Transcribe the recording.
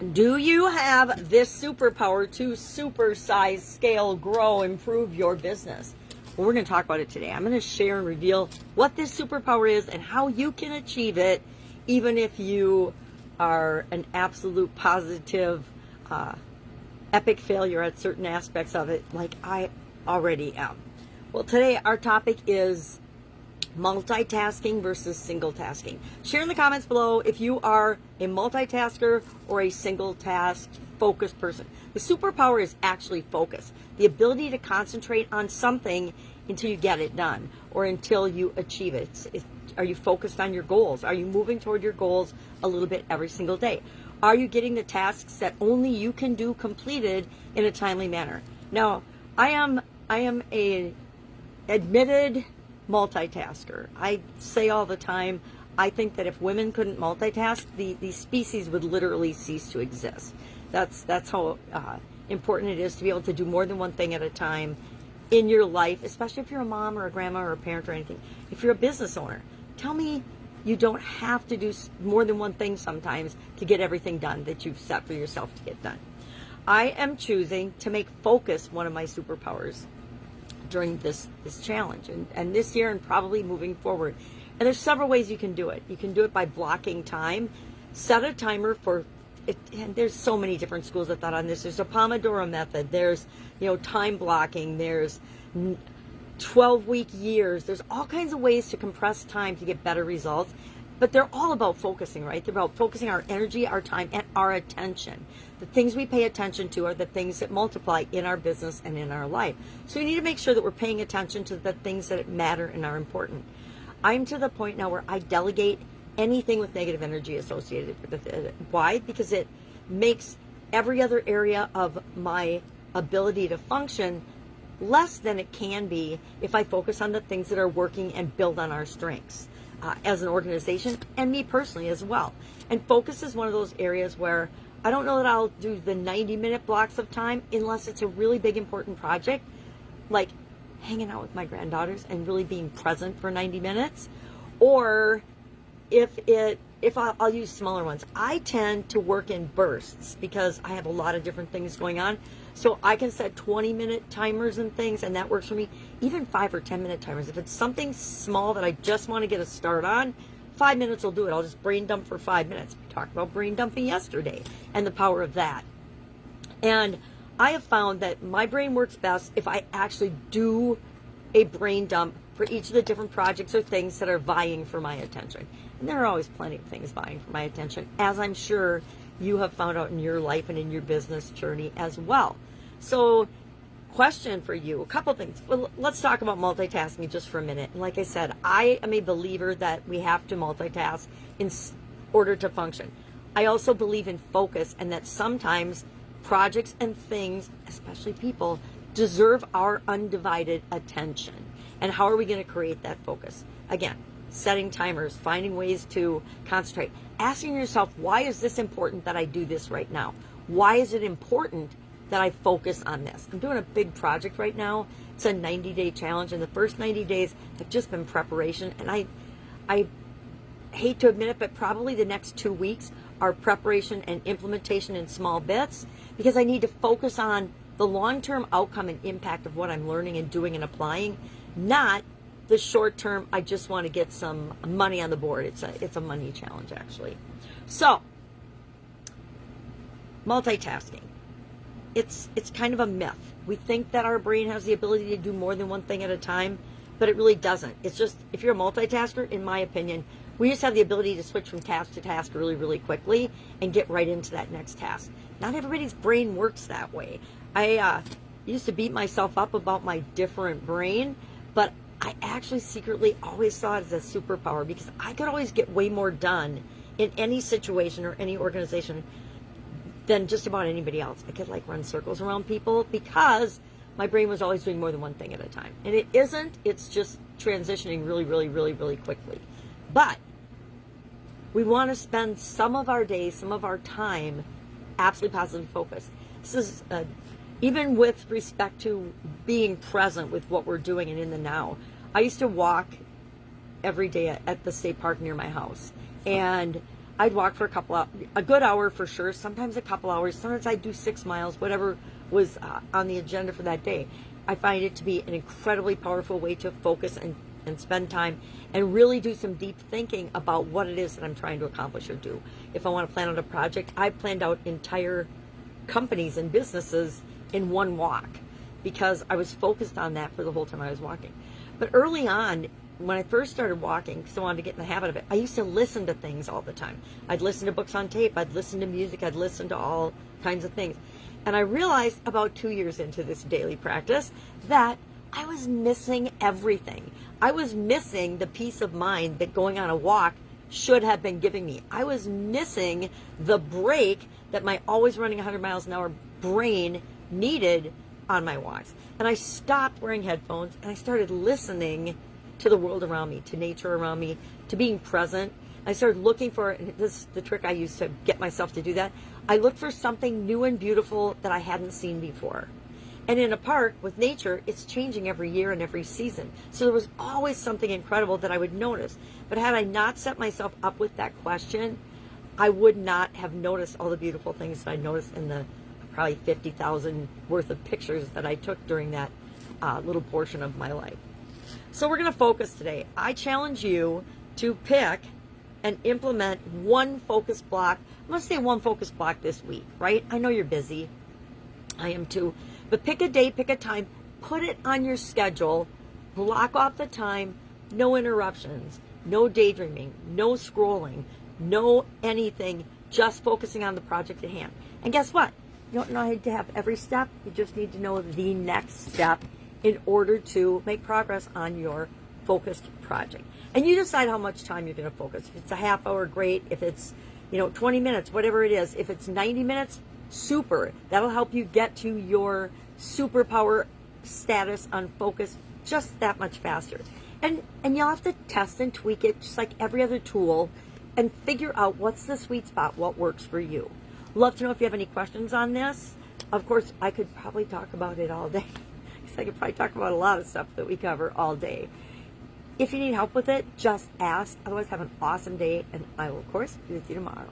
Do you have this superpower to supersize, scale, grow, improve your business? Well, we're going to talk about it today. I'm going to share and reveal what this superpower is and how you can achieve it, even if you are an absolute positive, epic failure at certain aspects of it, like I already am. Well, today our topic is multitasking versus single tasking. Share in the comments below if you are a multitasker or a single task focused person. The superpower is actually focus, the ability to concentrate on something until you get it done or until you achieve it. Are you focused on your goals? Are you moving toward your goals a little bit every single day? Are you getting the tasks that only you can do completed in a timely manner? Now, I am a admitted multitasker. I say all the time, I think that if women couldn't multitask, the species would literally cease to exist. That's how important it is to be able to do more than one thing at a time in your life, especially if you're a mom or a grandma or a parent or anything. If you're a business owner, tell me you don't have to do more than one thing sometimes to get everything done that you've set for yourself to get done. I am choosing to make focus one of my superpowers during this challenge and this year and probably moving forward. And there's several ways you can do it. You can do it by blocking time. Set a timer for it, and there's so many different schools of thought on this. There's a Pomodoro method. There's, time blocking. There's 12-week years. There's all kinds of ways to compress time to get better results. But they're all about focusing, right? They're about focusing our energy, our time, and our attention. The things we pay attention to are the things that multiply in our business and in our life. So we need to make sure that we're paying attention to the things that matter and are important. I'm to the point now where I delegate anything with negative energy associated with it. Why? Because it makes every other area of my ability to function less than it can be if I focus on the things that are working and build on our strengths. As an organization and me personally as well. And focus is one of those areas where I don't know that I'll do the 90-minute blocks of time unless it's a really big important project, like hanging out with my granddaughters and really being present for 90 minutes. Or if I'll use smaller ones. I tend to work in bursts because I have a lot of different things going on. So I can set 20-minute timers and things, and that works for me. Even 5 or 10-minute timers. If it's something small that I just want to get a start on, 5 minutes will do it. I'll just brain dump for 5 minutes. We talked about brain dumping yesterday and the power of that. And I have found that my brain works best if I actually do a brain dump for each of the different projects or things that are vying for my attention. And there are always plenty of things vying for my attention, as I'm sure you have found out in your life and in your business journey as well. So, question for you, a couple things. Well, let's talk about multitasking just for a minute. And like I said, I am a believer that we have to multitask in order to function. I also believe in focus, and that sometimes projects and things, especially people, deserve our undivided attention. And how are we going to create that focus? Again, setting timers, finding ways to concentrate, asking yourself, why is this important that I do this right now? Why is it important that I focus on this? I'm doing a big project right now. It's a 90-day challenge, and the first 90 days have just been preparation. And I hate to admit it, but probably the next 2 weeks are preparation and implementation in small bits, because I need to focus on the long-term outcome and impact of what I'm learning and doing and applying, not the short term, I just want to get some money on the board. It's a money challenge, actually. So, multitasking. It's kind of a myth. We think that our brain has the ability to do more than one thing at a time, but it really doesn't. It's just, if you're a multitasker, in my opinion, we just have the ability to switch from task to task really, really quickly and get right into that next task. Not everybody's brain works that way. I used to beat myself up about my different brain, but I actually secretly always saw it as a superpower, because I could always get way more done in any situation or any organization than just about anybody else. I could run circles around people because my brain was always doing more than one thing at a time. And it isn't, it's just transitioning really, really, really, really quickly. But we want to spend some of our days, some of our time, absolutely positively focused. This is even with respect to being present with what we're doing and in the now. I used to walk every day at the state park near my house, and I'd walk for a good hour for sure, sometimes a couple hours. Sometimes I'd do 6 miles, whatever was on the agenda for that day. I find it to be an incredibly powerful way to focus and spend time and really do some deep thinking about what it is that I'm trying to accomplish or do. If I want to plan out a project, I planned out entire companies and businesses in one walk because I was focused on that for the whole time I was walking. But early on, when I first started walking, because I wanted to get in the habit of it, I used to listen to things all the time. I'd listen to books on tape, I'd listen to music, I'd listen to all kinds of things. And I realized about 2 years into this daily practice that I was missing everything. I was missing the peace of mind that going on a walk should have been giving me. I was missing the break that my always running 100 miles an hour brain needed on my walks. And I stopped wearing headphones and I started listening to the world around me, to nature around me, to being present. I started looking for, and this is the trick I used to get myself to do that, I looked for something new and beautiful that I hadn't seen before. And in a park with nature, it's changing every year and every season. So there was always something incredible that I would notice. But had I not set myself up with that question, I would not have noticed all the beautiful things that I noticed in the probably 50,000 worth of pictures that I took during that little portion of my life. So we're going to focus today. I challenge you to pick and implement one focus block. I'm going to say one focus block this week, right? I know you're busy. I am too. But pick a day, pick a time, put it on your schedule, block off the time, no interruptions, no daydreaming, no scrolling, no anything, just focusing on the project at hand. And guess what? You don't need to have every step. You just need to know the next step in order to make progress on your focused project. And you decide how much time you're going to focus. If it's a half hour, great. If it's 20 minutes, whatever it is. If it's 90 minutes, super. That'll help you get to your superpower status on focus just that much faster. And you'll have to test and tweak it just like every other tool and figure out what's the sweet spot, what works for you. Love to know if you have any questions on this. Of course, I could probably talk about it all day. I could probably talk about a lot of stuff that we cover all day. If you need help with it, just ask. Otherwise, have an awesome day, and I will, of course, be with you tomorrow.